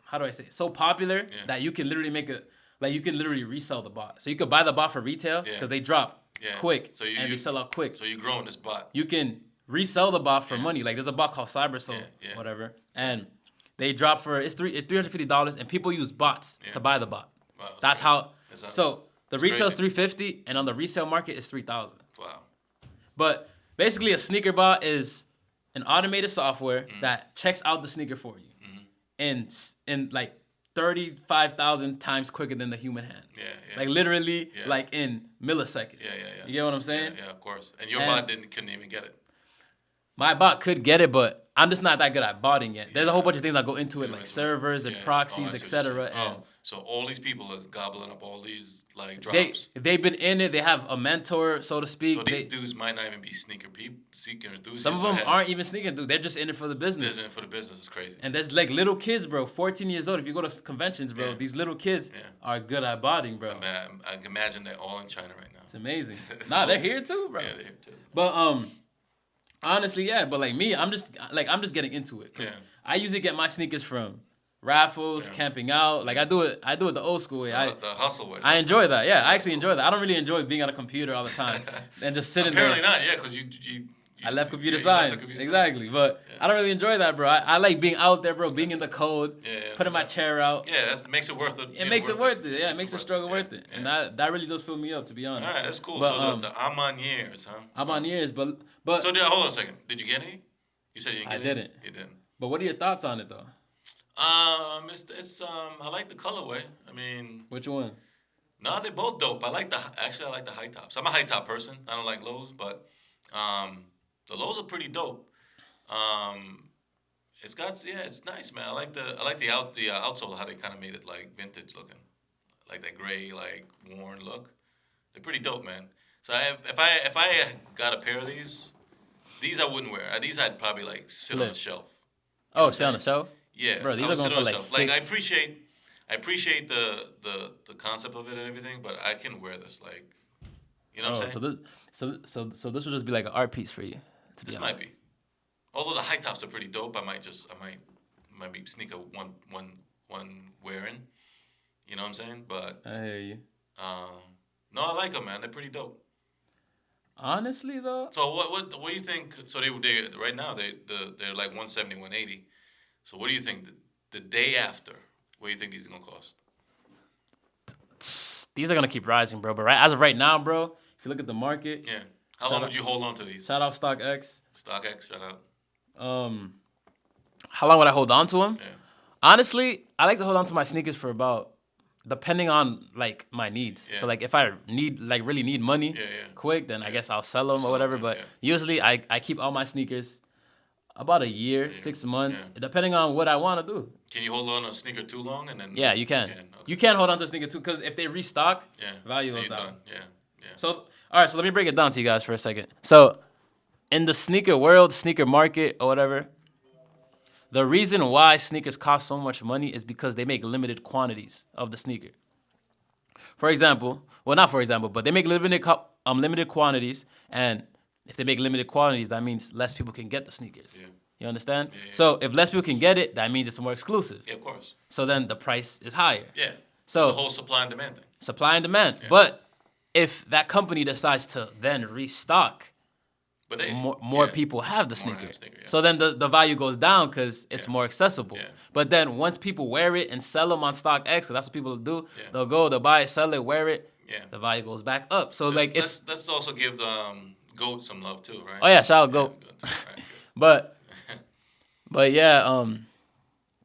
how do I say it? So popular that you can literally resell the bot. So you could buy the bot for retail because they drop quick and they sell out quick. So you're growing this bot. You can resell the bot for money. Like there's a bot called CyberSoul, whatever, and they drop for it's $350, and people use bots to buy the bot. Wow, that's how. So the retail is $350, and on the resale market is $3,000. Wow. But basically, a sneaker bot is an automated software that checks out the sneaker for you, in like 35,000 times quicker than the human hand. Yeah. Like literally, like in milliseconds. Yeah. You get what I'm saying? Yeah, of course. And your bot couldn't even get it. My bot could get it, but I'm just not that good at botting yet. There's a whole bunch of things that go into it, like servers and proxies, etc. So all these people are gobbling up all these like drops. They've been in it. They have a mentor, so to speak. So these dudes might not even be sneaker enthusiasts. Some of them aren't even sneaker enthusiasts. They're just in it for the business. They're in it for the business. It's crazy. And there's like little kids, bro, 14 years old. If you go to conventions, bro, these little kids are good at botting, bro. I can imagine they're all in China right now. It's amazing. They're here too, bro. Yeah, they're here too. But honestly, but like me, I'm just getting into it. Yeah. I usually get my sneakers from raffles, camping out. Like I do it the old school way. The hustle way. I enjoy that. Yeah, I actually enjoy that. I don't really enjoy being on a computer all the time and just sitting Apparently there. Apparently not. Yeah, because you I left computer you left science. the computer Exactly. science. But Yeah. I don't really enjoy that, bro. I like being out there, bro, being in the cold, putting my chair out. Yeah, that makes it worth it. It makes it worth it. Yeah, it makes the struggle Yeah, worth it. yeah. And that really does fill me up, to be All honest. right, that's cool. But, So the I'm on years, huh? I'm on years, but So hold on a second. Did you get any? You said you didn't I get any? didn't. You didn't. But what are your thoughts on it, though? It's I like the colorway. I mean, Which one? no, they're both dope. I like the high tops. I'm a high top person. I don't like lows, but the lows are pretty dope. It's nice, man. I like the outsole, how they kind of made it like vintage looking, like that gray like worn look. They're pretty dope, man. So if I got a pair of these I wouldn't wear. These I'd probably like sit on the shelf. You know Oh, sit on the shelf? Yeah, Bro, these I would are sit going on for the like shelf. Like six. I appreciate the concept of it and everything, but I can wear this like, you know what I'm saying? So this would just be like an art piece for you. This might be. Although the high tops are pretty dope, I might be sneak a one wearing. You know what I'm saying? But I hear you. no, I like them, man. They're pretty dope. Honestly, though. So what do you think? So they right now they're like 170, 180. So what do you think the day after? What do you think these are gonna cost? These are gonna keep rising, bro. But as of right now, bro, if you look at the market, Yeah. How long would you hold on to these? Shout out StockX. StockX, shout out. How long would I hold on to them? Yeah. Honestly, I like to hold on to my sneakers for about, depending on like my needs. Yeah. So like if I really need money quick, then I guess I'll sell them or whatever. But usually I keep all my sneakers about a year, 6 months, depending on what I want to do. Can you hold on to a sneaker too long and then? Yeah, you can. Okay. You can hold on to a sneaker too, because if they restock, value goes down. Done. Yeah. So, all right, so let me break it down to you guys for a second. So, in the sneaker world, sneaker market, or whatever, the reason why sneakers cost so much money is because they make limited quantities of the sneaker. For example, well, not for example, but they make limited quantities, and if they make limited quantities, that means less people can get the sneakers. Yeah. You understand? Yeah. So, if less people can get it, that means it's more exclusive. Yeah, of course. So then the price is higher. Yeah. So the whole supply and demand thing. Supply and demand. Yeah. But if that company decides to then restock, but more people have the sneaker. Yeah. So then the value goes down because it's more accessible. Yeah. But then once people wear it and sell them on StockX, because that's what people do, they'll buy it, sell it, wear it, the value goes back up. So let's also give GOAT some love too, right? Oh yeah, shout out GOAT. Right, but yeah,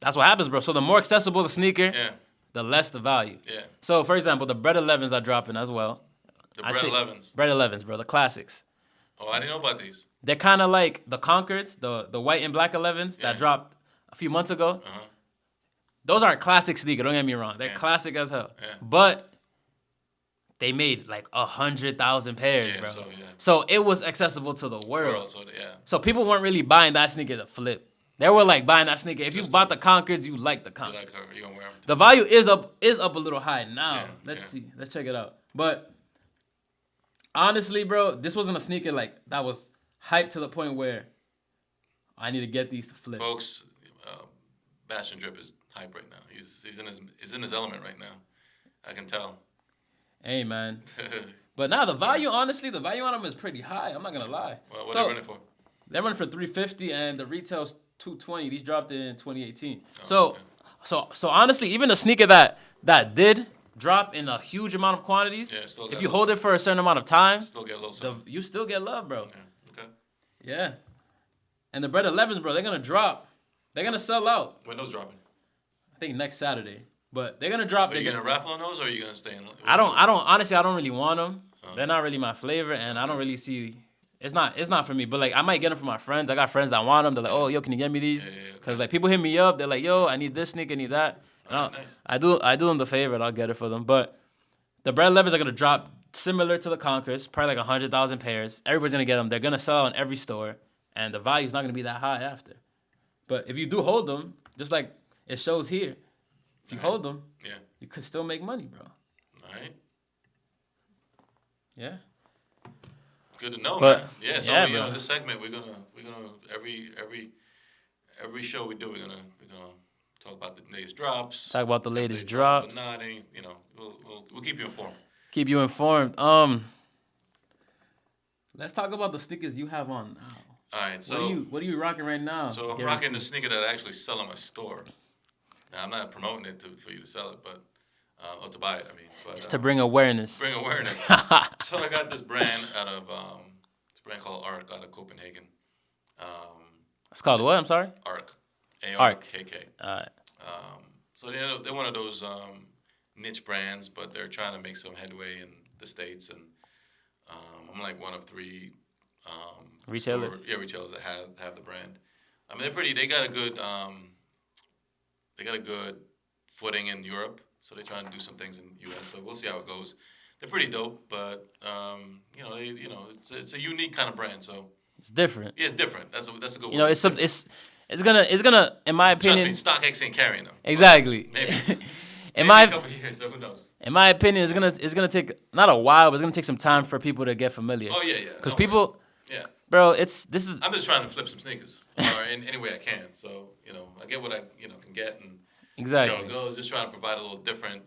that's what happens, bro. So the more accessible the sneaker, the less the value. Yeah. So for example, the Bread 11s are dropping as well. The Bread 11s. Bread 11s, bro, the classics. Oh, I didn't know about these. They're kind of like the Concords, the white and black 11s that dropped a few months ago. Uh-huh. Those are classic sneakers, don't get me wrong. They're classic as hell. Yeah. But they made like 100,000 pairs, bro. So it was accessible to the world. So people weren't really buying that sneaker to flip. They were like buying that sneaker. If you bought the Concords, you like the Concords. You gonna wear them. The value is up a little high now. Let's see. Let's check it out. But honestly, bro, this wasn't a sneaker like that was hyped to the point where I need to get these to flip. Folks, BastienDRԻP is hype right now. He's in his element right now. I can tell. Hey, man. But now the value, honestly, the value on them is pretty high. I'm not gonna lie. Well, what are they running for? They're running for $350, and the retail's $220. These dropped in 2018. Oh, So honestly, even the sneaker that did drop in a huge amount of quantities, if you hold it for a certain amount of time, you still get love, bro. Yeah. Okay. Yeah. And the Bread 11s, bro, they're gonna drop. They're gonna sell out. When those dropping? I think next Saturday. But they're gonna drop. Are you gonna raffle on those, or are you gonna stay in? Honestly, I don't really want them. They're not really my flavor, and I don't really see. It's not for me. But like, I might get them for my friends. I got friends that want them. They're like, oh, yo, can you get me these? Because like people hit me up. They're like, yo, I need this sneaker, I need that. Nice. I do them the favor, and I'll get it for them. But the Bread 11s are gonna drop similar to the Concords, probably like 100,000 pairs. Everybody's gonna get them. They're gonna sell out in every store, and the value's not gonna be that high after. But if you do hold them, just like it shows here, if you hold them, you could still make money, bro. All right. Yeah. Good to know, man. Yeah. So you know, this segment we're gonna every show we do we're gonna talk about the latest drops. Talk about the latest drops. But not any, we'll keep you informed. Keep you informed. Let's talk about the sneakers you have on now. All right, so What are you rocking right now? so I'm rocking the sneaker that I actually sell in my store. Now I'm not promoting it for you to sell it, but or to buy it. I mean, but It's to bring awareness. bring awareness. So I got this brand out of it's a brand called Arc out of Copenhagen. Um, It's called what? I'm sorry. Arc, ARKK. Alright. So they're one of those niche brands, but they're trying to make some headway in the States, and I'm like one of three Retailers? retailers that have the brand. I mean, they're pretty. They got a good footing in Europe, so they're trying to do some things in the U.S. So we'll see how it goes. They're pretty dope, but it's a unique kind of brand. So It's different. yeah, it's different. That's a good. You know, it's gonna in my opinion. Trust me, StockX ain't carrying them. Exactly. Maybe. In Maybe my a couple years, so who knows? in my opinion, it's gonna take not a while, but it's gonna take some time for people to get familiar. Oh yeah. Because No people, worries. Yeah. bro, this is I'm just trying to flip some sneakers, or in any way I can. So I get what I can get, and see how exactly. it goes. Just trying to provide a little different.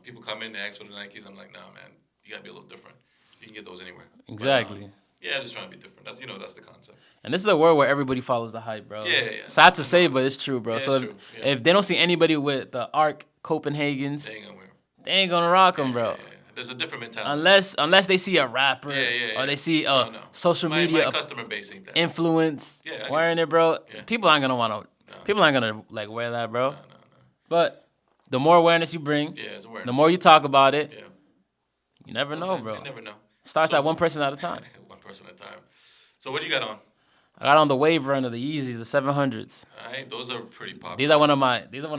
People come in, they ask for the Nikes. I'm like, nah, man, you gotta be a little different. You can get those anywhere. Exactly. But, yeah, just trying to be different. That's the concept. And this is a world where everybody follows the hype, bro. Yeah. Sad to say, but it's true, bro. Yeah, so it's if, true. Yeah. if they don't see anybody with the Arc Copenhagen's, They ain't gonna wear 'em. they ain't gonna rock them, bro. Yeah. There's a different mentality. Unless they see a rapper or they see No. social My media customer base ain't that. influence Yeah, I get wearing it, bro. Yeah. People aren't gonna want to. No. People aren't gonna like wear that, bro. No. But the more awareness you bring, Yeah, it's awareness. the more you talk about it, Yeah. you never know, bro. You never know. Starts So- at one person at a time. One person at a time. So what do you got on? I got on the wave run of the Yeezys, the 700s. All right, those are pretty popular. These are one of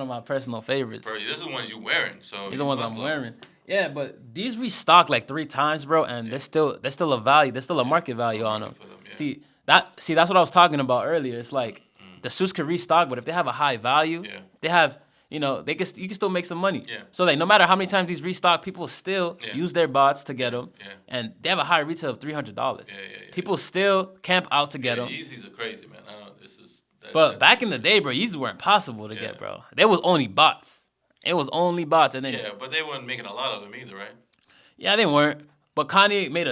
my personal favorites. Bro, this is the ones you wearing. So These are you the ones must I'm love 'em. wearing. Yeah, but these restocked like 3 times, bro, and there's still a value. There's still a market value Still on them. market for them, yeah. See that's what I was talking about earlier. It's like the suits can restock, but if they have a high value, Yeah. they have you can still make some money. Yeah. So like no matter how many times these restock, people still Yeah. use their bots to get them, Yeah. and they have a high retail of $300. Yeah. People still camp out to get Yeah, them. Yeezys are crazy, man. I don't know. But back in the day, bro, Yeezys were impossible to get, bro. They was only bots. It was only bots, and then Yeah, but they weren't making a lot of them either, right? yeah, they weren't. But Kanye made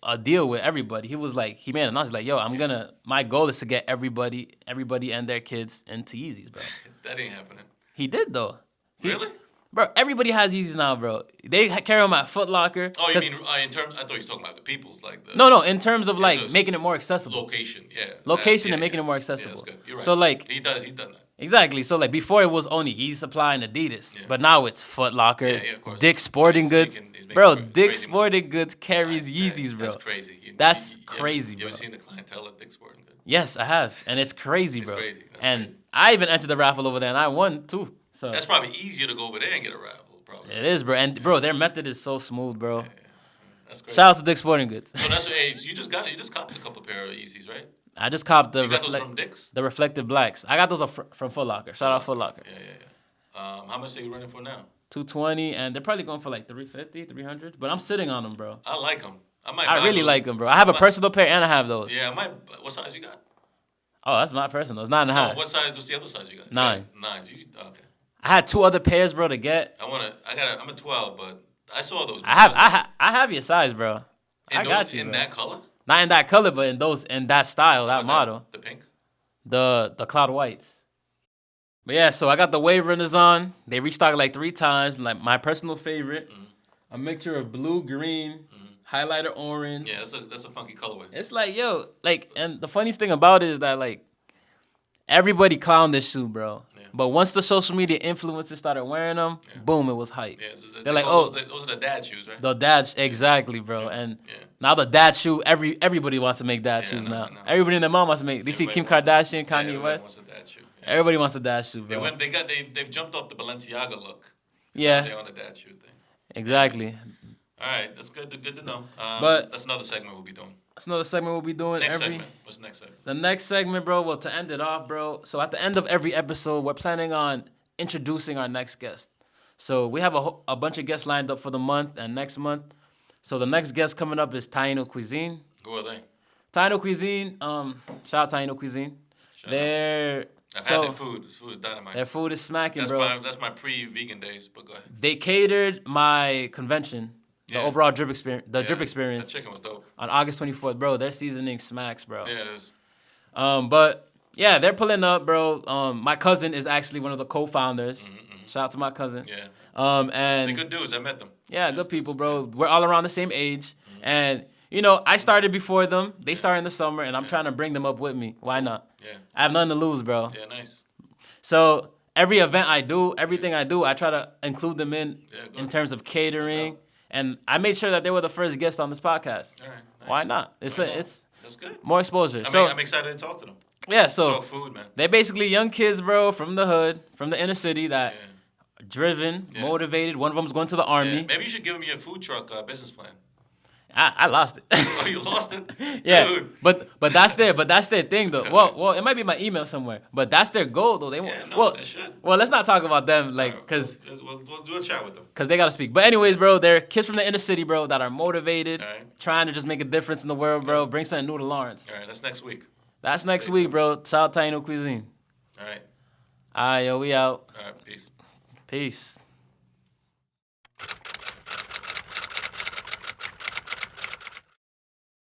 a deal with everybody. He was like, he made an announcement like, yo, my goal is to get everybody and their kids into Yeezys, bro. That ain't happening. He did though. Really? Bro, everybody has Yeezys now, bro. They carry them at Foot Locker. Oh, you mean in terms? I thought you was talking about the people's, like the No, in terms of like those- making it more accessible. location. Yeah. Location and yeah, making it more Yeah, accessible. that's good. You're right. So like he's done that. exactly. So like before it was only Yeezy Supply and Adidas, Yeah. but now it's Foot Locker, Yeah, of course. Dick's Sporting He's Goods. making Bro, crazy Dick's money. Sporting Goods carries Yeezys, bro. That's crazy. That's crazy, You ever bro. seen the clientele at Dick's Sporting Goods? Yes, I have, and it's crazy, It's bro. crazy. That's and crazy. I even entered the raffle over there, and I won too. So That's probably easier to go over there and get a raffle, probably. it is, bro. And bro, their method is so smooth, bro. Yeah. That's crazy. Shout out to Dick's Sporting Goods. So that's what age. You just copped a couple pair of Yeezys, right? I just copped the You got those from Dick's? the reflective blacks. I got those from Foot Locker. Shout out Foot Locker. Yeah. How much are you running for now? 220, and they're probably going for like 350, 300. But I'm sitting on them, bro. I like them. I I really like them, bro. I have a personal pair, and I have those. Yeah, I might. What size you got? Oh, that's my personal. It's 9.5. No, what size? What's the other size you got? 9. Yeah, 9. Okay. I had 2 other pairs, bro, to get. I'm a 12, but I saw those. I have your size, bro. I got you. In bro. that color. Not in that color, but in that style, that What model. The pink. The cloud whites. But yeah, so I got the wave runners on. They restocked like 3 times. Like my personal favorite, a mixture of blue, green, highlighter orange. Yeah, that's a funky colorway. It's like and the funniest thing about it is that like everybody clowned this shoe, bro. Yeah. But once the social media influencers started wearing them, boom, it was hype. Yeah, so They're like, those are the dad shoes, right? The dad, exactly, bro. Yeah, And yeah. now the dad shoe, everybody wants to make dad shoes now. no. Everybody and their mom wants to make. You see Everybody Kim wants Kardashian, Yeah, Kanye everybody West. wants a dad shoe. Yeah. Everybody wants a dad shoe, bro. They've jumped off the Balenciaga look. Yeah. They're on the dad shoe thing. Exactly. All right, that's good. Good to know. But- that's another segment we'll be doing. That's another segment we'll be doing Next segment. What's the next segment? The next segment, bro, well, to end it off, bro. So at the end of every episode, we're planning on introducing our next guest. So we have a bunch of guests lined up for the month and next month. So the next guest coming up is Taino Cuisine. Who are they? Taino Cuisine, shout out Taino Cuisine. Shout out. They're I've had their food. This food is dynamite. Their food is smacking, That's bro. my pre-vegan days. But go ahead. They catered my convention The overall drip experience, Yeah, drip experience. That chicken was dope. On August 24th, bro. Their seasoning smacks, bro. Yeah, it is. But yeah, they're pulling up, bro. My cousin is actually one of the co-founders. Shout out to my cousin. Yeah. And They're good dudes. I met them. yeah, good people, bro. We're all around the same age, and you know, I started before them. They started in the summer, and I'm trying to bring them up with me. Why not? Yeah. I have nothing to lose, bro. Yeah, nice. So every event I do, everything I do, I try to include them in terms of catering. And I made sure that they were the first guest on this podcast. All right. Nice. Why not? It's that's good. More exposure. I'm excited to talk to them. Yeah, so talk food, man. They're basically young kids, bro, from the hood, from the inner city that are driven, motivated. One of them's going to the army. Yeah. Maybe you should give them your food truck business plan. I lost it. Oh, you lost it? Yeah, Dude. but that's their thing though. Well, it might be my email somewhere, but that's their goal though. They want. They should. Well, let's not talk about them, like, cause we'll do a chat with them. Cause they gotta speak. But anyways, bro, they're kids from the inner city, bro, that are motivated, trying to just make a difference in the world, bro. Bring something new to Lawrence. All right, that's next week. That's next week, bro. Shout out Taino Cuisine. All right. All right, yo, we out. All right, peace. Peace.